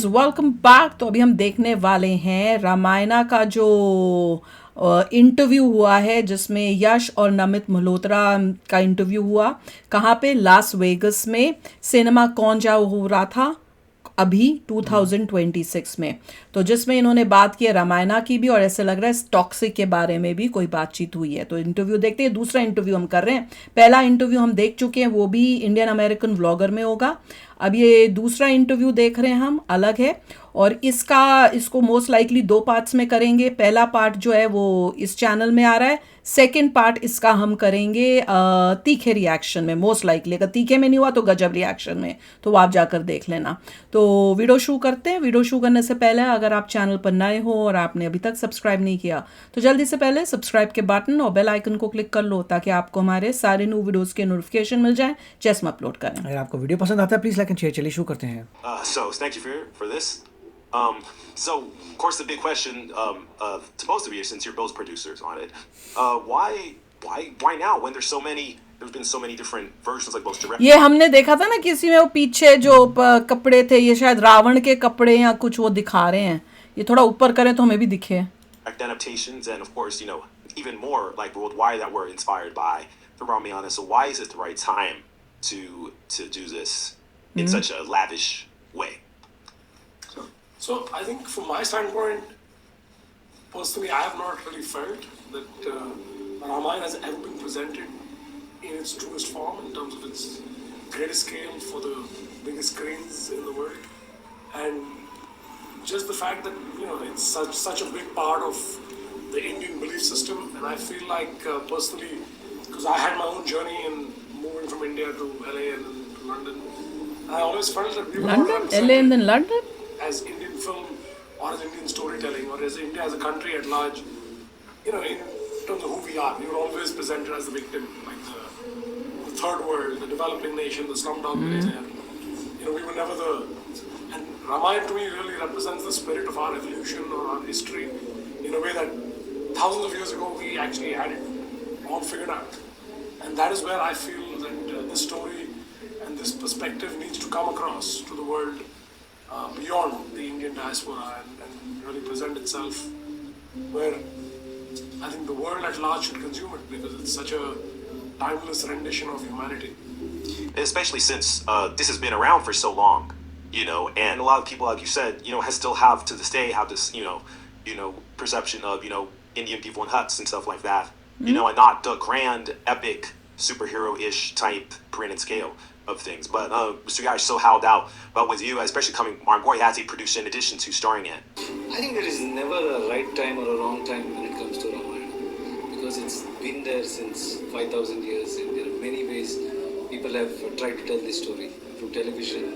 Guys welcome back. तो अभी हम देखने वाले हैं रामायणा का जो इंटरव्यू हुआ है, जिसमें यश और नमित मल्होत्रा का इंटरव्यू हुआ। कहाँ पे? लास वेगस में सिनेमा कॉन जा हो रहा था अभी 2026 में। तो जिसमें इन्होंने बात की है रामायणा की भी, और ऐसे लग रहा है टॉक्सिक के बारे में भी कोई बातचीत हुई है। तो इंटरव्यू देखते हैं। दूसरा इंटरव्यू हम कर रहे हैं। पहला इंटरव्यू हम देख चुके हैं, वो भी इंडियन अमेरिकन व्लॉगर में होगा। अब ये दूसरा इंटरव्यू देख रहे हैं हम, अलग है। और इसको मोस्ट लाइकली दो पार्ट्स में करेंगे। पहला पार्ट जो है वो इस चैनल में आ रहा है। सेकेंड पार्ट इसका हम करेंगे तीखे रिएक्शन में, मोस्ट लाइकली। अगर तीखे में नहीं हुआ तो गजब रिएक्शन में, तो वो आप जाकर देख लेना। तो वीडियो शुरू करते हैं। वीडियो शुरू करने से पहले अगर आप चैनल पर नए हो और आपने अभी तक सब्सक्राइब नहीं किया तो जल्दी से पहले सब्सक्राइब के बटन और बेल आइकन को क्लिक कर लो, ताकि आपको हमारे सारे न्यू वीडियोस के नोटिफिकेशन मिल जाए जैसे हम अपलोड करें। अगर आपको वीडियो पसंद आता है प्लीज लाइक एंड शेयर। चलिए शुरू करते हैं। So thank you for this. So of course the big question supposed to be, since you're both producers on it, why now when there's been so many different versions, like both directors. ये हमने देखा था ना किसी में, वो पीछे जो कपड़े थे, ये शायद रावण के कपड़े या कुछ वो दिखा रहे हैं। ये थोड़ा ऊपर करें तो हमें भी दिखे। Adaptations, and of course, even more like worldwide that were inspired by the Ramayana. So why is it the right time to do this in such a lavish way? So I think from my standpoint, personally, I have not really felt that Ramayana has ever been presented in its truest form in terms of its greatest scale for the biggest screens in the world, and just the fact that it's such a big part of the Indian belief system. And I feel like personally, because I had my own journey in moving from India to LA and then to London, I always felt that we were not London, LA and then London. as Indian film or as Indian storytelling or as India as a country at large, in terms of who we are, we were always presented as the victim, like the third world, the developing nation, the slumdog millionaire. We were never and Ramayana to me really represents the spirit of our evolution or our history in a way that thousands of years ago we actually had it all figured out. And that is where I feel that this story and this perspective needs to come across to the world beyond the Indian diaspora and really present itself where I think the world at large should consume it, because it's such a timeless rendition of humanity. Especially since this has been around for so long, and a lot of people, like you said, still have to this day have this, perception of, Indian people in huts and stuff like that, and not the grand, epic, superhero-ish type printed scale of things. But Mr. Yash, so how about with you, especially coming, Margot has he produced in addition to starring in? I think there is never a right time or a wrong time when it comes to Ramayana, because it's been there since 5,000 years, and there are many ways people have tried to tell this story, through television,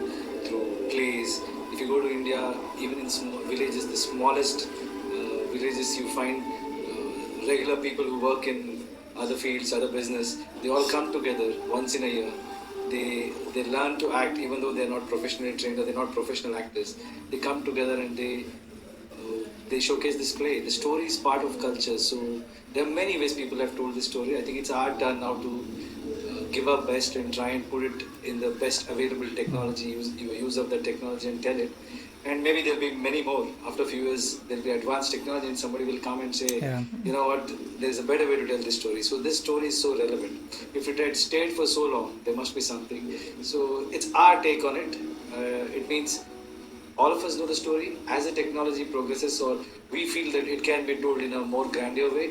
through plays. If you go to India, even in small villages, the smallest villages, you find regular people who work in other fields, other business. They all come together once in a year. They learn to act, even though they're not professionally trained or they're not professional actors. They come together and they showcase this play. The story is part of culture, so there are many ways people have told this story. I think it's our turn now to give our best and try and put it in the best available technology, use of the technology and tell it. And maybe there'll be many more. After a few years, there'll be advanced technology and somebody will come and say, you know what, there's a better way to tell this story. So this story is so relevant. If it had stayed for so long, there must be something. So it's our take on it. It means all of us know the story. As the technology progresses, or we feel that it can be told in a more grandeur way,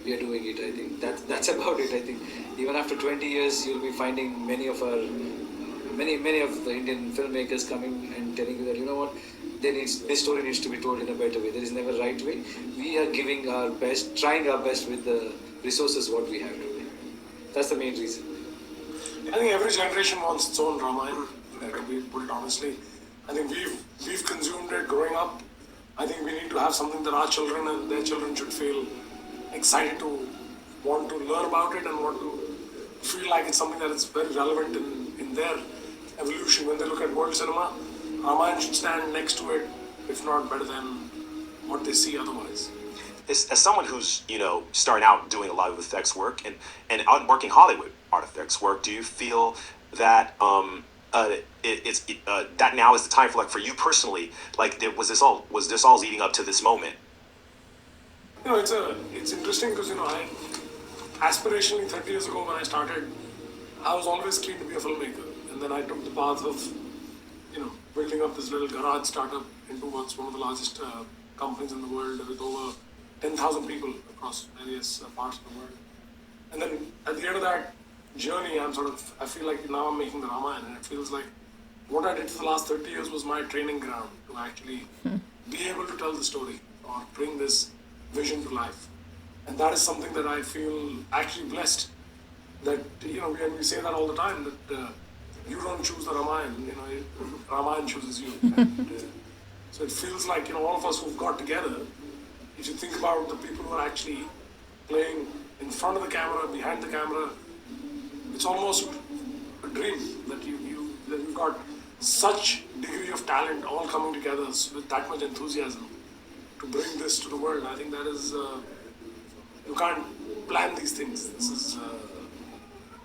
we are doing it. I think that's about it. I think even after 20 years, you'll be finding many of the Indian filmmakers coming and telling you that, what, this story needs to be told in a better way. There is never right way. We are giving our best, trying our best with the resources what we have today. That's the main reason. I think every generation wants its own Ramayana, to be put it honestly. I think we've consumed it growing up. I think we need to have something that our children and their children should feel excited to want to learn about it and want to feel like it's something that is very relevant in their evolution. When they look at world cinema, Ramayana should stand next to it, if not better than what they see otherwise. As someone who's starting out doing a lot of effects work and working Hollywood art effects work, do you feel that that now is the time for for you personally. Like, was this all leading up to this moment? It's interesting because I aspirationally 30 years ago when I started, I was always keen to be a filmmaker, and then I took the path of building up this little garage startup into what's one of the largest companies in the world with over 10,000 people across various parts of the world. And then at the end of that journey, I feel like now I'm making the Ramayana, and it feels like what I did for the last 30 years was my training ground to actually be able to tell the story or bring this vision to life. And that is something that I feel actually blessed that, we say that all the time, that you don't choose the Ramayana, Ramayana chooses you. And, so it feels like, all of us who've got together, if you think about the people who are actually playing in front of the camera, behind the camera, it's almost a dream that you've got such degree of talent all coming together with that much enthusiasm to bring this to the world. I think that is, you can't plan these things. This is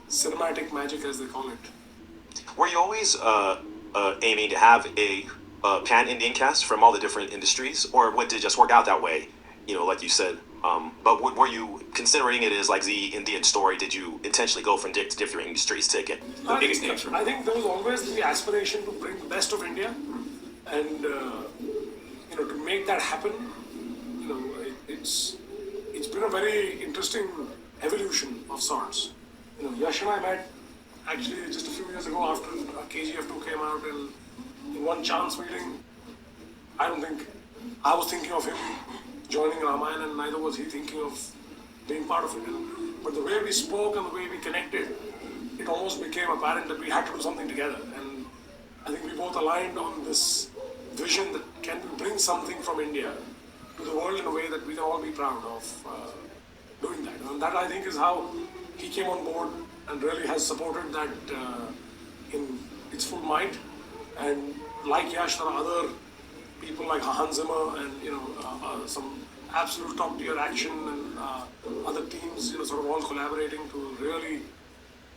cinematic magic, as they call it. Were you always aiming to have a pan-Indian cast from all the different industries, or did it just work out that way? Like you said. But were you considering it as like the Indian story? Did you intentionally go from different industries to get the biggest names from? I think there was always the aspiration to bring the best of India, and to make that happen, it's been a very interesting evolution of sorts. Yash and I met actually just a few years ago after KGF2 came out, and in one chance meeting, I don't think I was thinking of him joining Ramayana, and neither was he thinking of being part of it. But the way we spoke and the way we connected, it almost became apparent that we had to do something together. And I think we both aligned on this vision that can we bring something from India to the world in a way that we can all be proud of doing that. And that, I think, is how he came on board and really has supported that in its full might. And like Yash, there are other people like Hans Zimmer and some absolute top tier action and other teams, sort of all collaborating to really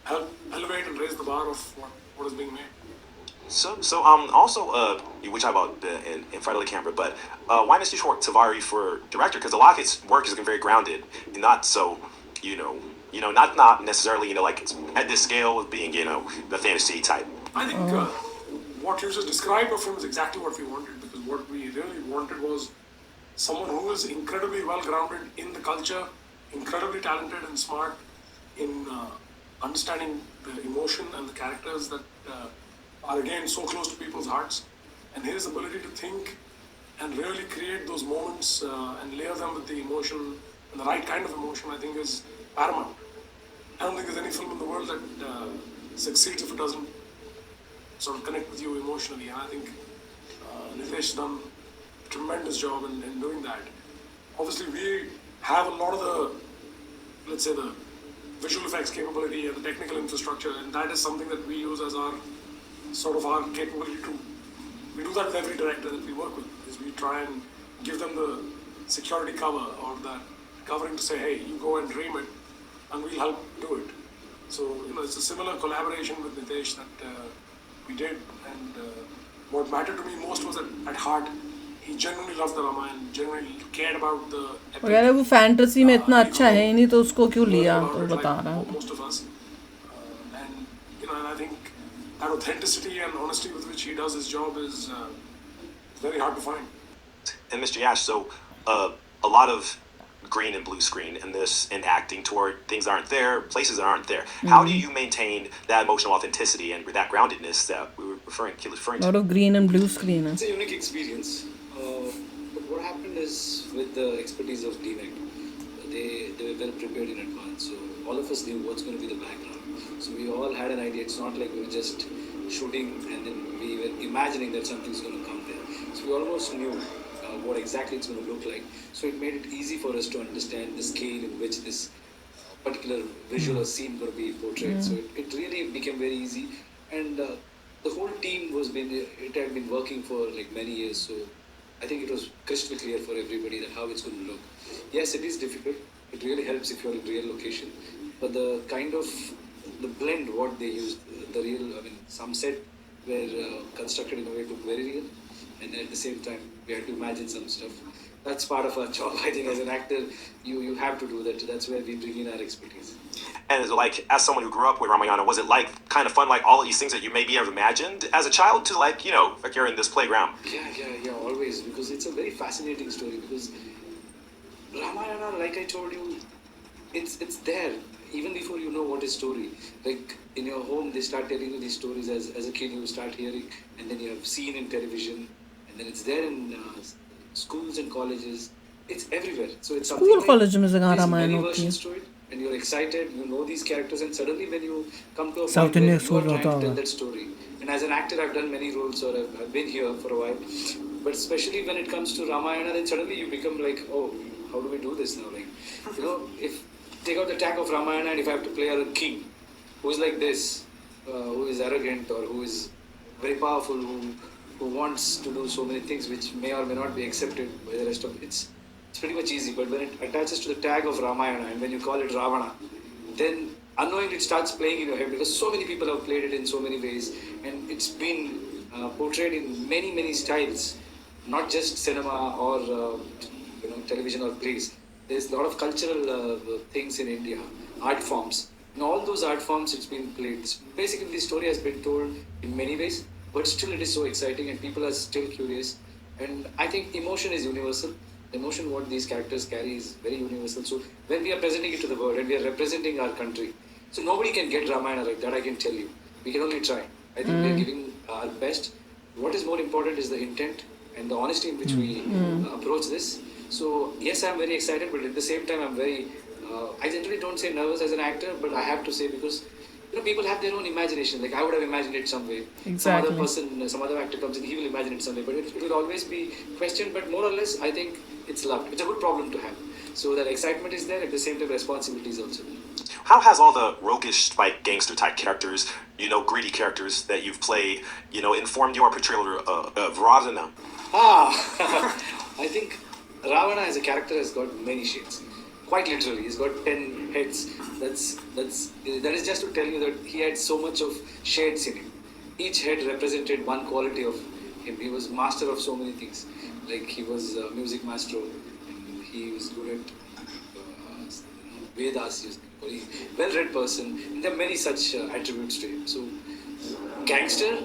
help elevate and raise the bar of what is being made. So also, we talk about in front of the camera, but why Mr. Tavari for director? Because a lot of his work is very grounded, and not so, not necessarily, like it's at this scale of being, the fantasy type. I think what you just described of him is exactly what we wanted, because what we really wanted was someone who is incredibly well grounded in the culture, incredibly talented and smart in understanding the emotion and the characters that are again so close to people's hearts, and his ability to think and really create those moments and layer them with the emotion and the right kind of emotion, I think is paramount. I don't think there's any film in the world that succeeds if it doesn't sort of connect with you emotionally, and I think Nitesh done a tremendous job in doing that. Obviously, we have a lot of the, let's say, the visual effects capability and the technical infrastructure, and that is something that we use as our capability to. We do that with every director that we work with, is we try and give them the security cover or the covering to say, hey, you go and dream it, and we'll help do it. So, it's a similar collaboration with Nitesh that we did, and what mattered to me most was that at heart, he genuinely loved the Ramayana, genuinely cared about the epic. और यार वो fantasy में इतना अच्छा है ही नहीं तो उसको क्यों लिया तो बता रहा हूँ. Most of us, and and I think that authenticity and honesty with which he does his job is very hard to find. And Mr. Yash, so a lot of green and blue screen in this, and acting toward things that aren't there, places that aren't there. How do you maintain that emotional authenticity and that groundedness that we were referring to? A lot of green and blue screen. It's a unique experience. But what happened is, with the expertise of DMEC, they were well prepared in advance. So all of us knew what's going to be the background. So we all had an idea. It's not like we were just shooting and then we were imagining that something's going to come there. So we almost knew what exactly it's going to look like. So it made it easy for us to understand the scale in which this particular visual or scene going to be portrayed. So it really became very easy. And the whole team had been working for like many years. So I think it was crystal clear for everybody that how it's going to look. Yes, it is difficult. It really helps if you're in real location. But the kind of the blend what they used, some said were constructed in a way to look very real, and at the same time we had to imagine some stuff. That's part of our job. I think as an actor, you have to do that. That's where we bring in our expertise. And like, as someone who grew up with Ramayana, was it like kind of fun, like all of these things that you maybe have imagined as a child, to like, you know, like you're in this playground? Yeah, always, because it's a very fascinating story. Because Ramayana, like I told you, it's there even before you know what is story. Like in your home, they start telling you these stories as a kid. You start hearing, and then you have seen in television, and then it's there in schools and colleges. It's everywhere. So it's something school like college में जगह there's Ramayan many होती है. versions to it, and you're excited. You know these characters, and suddenly when you come to a South point where Indian you school are trying होता to tell होगा. that story. And as an actor, I've done many roles, or I've been here for a while. But especially when it comes to Ramayana, then suddenly you become like, oh, how do we do this now? Like, you know, if take out the tag of Ramayana, and if I have to play a king who is like this, who is arrogant or who is very powerful, who wants to do so many things which may or may not be accepted by the rest of it's pretty much easy. But when it attaches to the tag of Ramayana and when you call it Ravana, then unknowingly it starts playing in your head because so many people have played it in so many ways, and it's been portrayed in many styles, not just cinema or television or plays. There's a lot of cultural things in India, art forms. In all those art forms, it's been played. Basically, the story has been told in many ways, but still it is so exciting and people are still curious. And I think emotion is universal. Emotion, what these characters carry, is very universal. So when we are presenting it to the world and we are representing our country, so nobody can get Ramayana like that, I can tell you. We can only try. I think we are giving our best. What is more important is the intent and the honesty in which we approach this. So yes, I'm very excited, but at the same time, I'm very. I generally don't say nervous as an actor, but I have to say because people have their own imagination. Like I would have imagined it some way. Exactly. Some other person, some other actor comes in, he will imagine it some way. But it will always be questioned. But more or less, I think it's loved. It's a good problem to have. So that excitement is there. At the same time, responsibility is also there. How has all the roguish, like gangster type characters, greedy characters that you've played, informed your portrayal of Ravana? I think Ravana as a character has got many shades. Quite literally, he's got 10 heads. That is just to tell you that he had so much of shades in him. Each head represented one quality of him. He was master of so many things. Like he was a music maestro, and he was good at Vedas. He's a well-read person. And there are many such attributes to him. So, gangster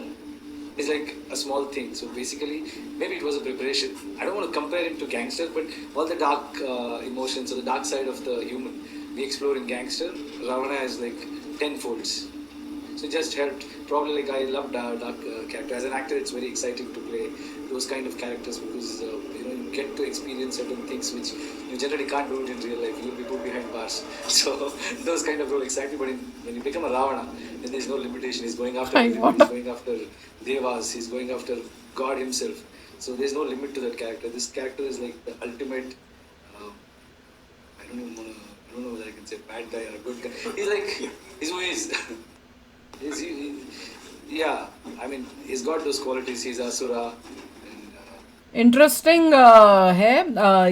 is like a small thing. So basically, maybe it was a preparation. I don't want to compare him to gangster, but all the dark emotions or the dark side of the human we explore in gangster. Ravana has like 10 folds. So it just helped. Probably like I love dark character. As an actor, it's very exciting to play those kind of characters because you get to experience certain things which you generally can't do it in real life. You'll be put behind bars. So those kind of role exciting. But when you become a Ravana, then there's no limitation. He's going after everyone. He's going after Devas. He's going after God himself. So there's no limit to that character. This character is like the ultimate. I don't know whether I can say bad guy or a good guy. He's like he's who he is. Yeah, I mean, he's got those qualities. He's Asura. Interesting है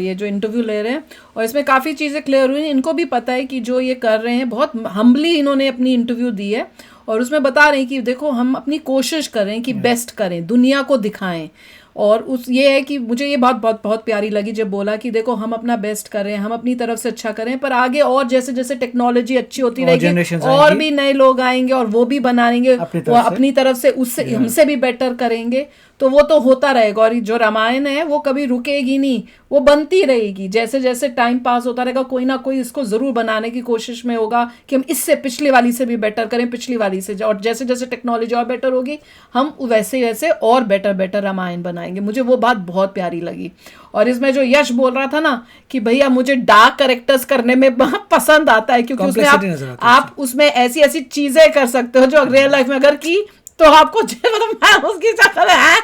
ये जो interview ले रहे हैं और इसमें काफ़ी चीज़ें क्लियर हुई. इनको भी पता है कि जो ये कर रहे हैं बहुत हम्बली इन्होंने अपनी इंटरव्यू दी है और उसमें बता रहे हैं कि देखो हम अपनी कोशिश करें कि बेस्ट करें, दुनिया को दिखाएं. और ये है कि मुझे ये बात बहुत प्यारी लगी जब बोला कि देखो हम अपना बेस्ट करें, हम अपनी तरफ से अच्छा करें, पर आगे और जैसे जैसे टेक्नोलॉजी अच्छी होती रहेगी और भी नए लोग आएंगे और वो भी बनाएंगे, वो अपनी तरफ से उससे हमसे भी बेटर करेंगे. तो वो तो होता रहेगा और जो रामायण है वो कभी रुकेगी नहीं, वो बनती रहेगी. जैसे जैसे टाइम पास होता रहेगा कोई ना कोई इसको ज़रूर बनाने की कोशिश में होगा कि हम इससे पिछली वाली से भी बेटर करें, पिछली वाली से. और जैसे जैसे टेक्नोलॉजी और बेटर होगी हम वैसे वैसे और बेटर रामायण बनाएंगे. मुझे वो बात बहुत प्यारी लगी. और इसमें जो यश बोल रहा था ना कि भैया मुझे डार्क कैरेक्टर्स करने में पसंद आता है क्योंकि उसमें आप उसमें ऐसी ऐसी चीज़ें कर सकते हो जो रियल लाइफ में अगर की तो आपको मतलब मैं उसकी शक्ल है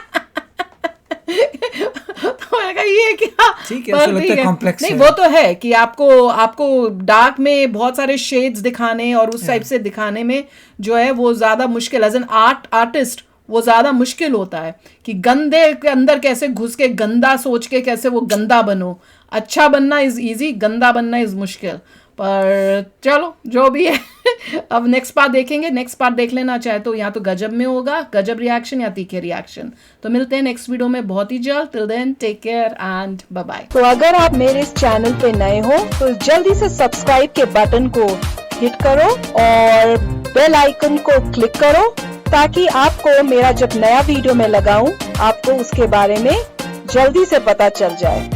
तो मैं कहा ये क्या ठीक है, कॉम्प्लेक्स नहीं वो तो है कि आपको डार्क में बहुत सारे शेड्स दिखाने और उस टाइप से दिखाने में जो है वो ज़्यादा मुश्किल एज एन आर्टिस्ट वो ज़्यादा मुश्किल होता है कि गंदे के अंदर कैसे घुस के गंदा सोच के कैसे वो गंदा बनो. अच्छा बनना इज़ ईजी, गंदा बनना इज़ मुश्किल. पर चलो जो भी है अब नेक्स्ट पार्ट देखेंगे। नेक्स्ट पार्ट देख लेना चाहे तो या तो गजब में होगा, गजब रिएक्शन या तीखे रिएक्शन। तो मिलते हैं नेक्स्ट वीडियो में बहुत ही जल्द। Till then take care and bye bye. तो अगर आप मेरे इस चैनल पे नए हो तो जल्दी से सब्सक्राइब के बटन को हिट करो और बेल आइकन को क्लिक करो ताकि आपको मेरा जब नया वीडियो मैं लगाऊं आपको उसके बारे में जल्दी से पता चल जाए।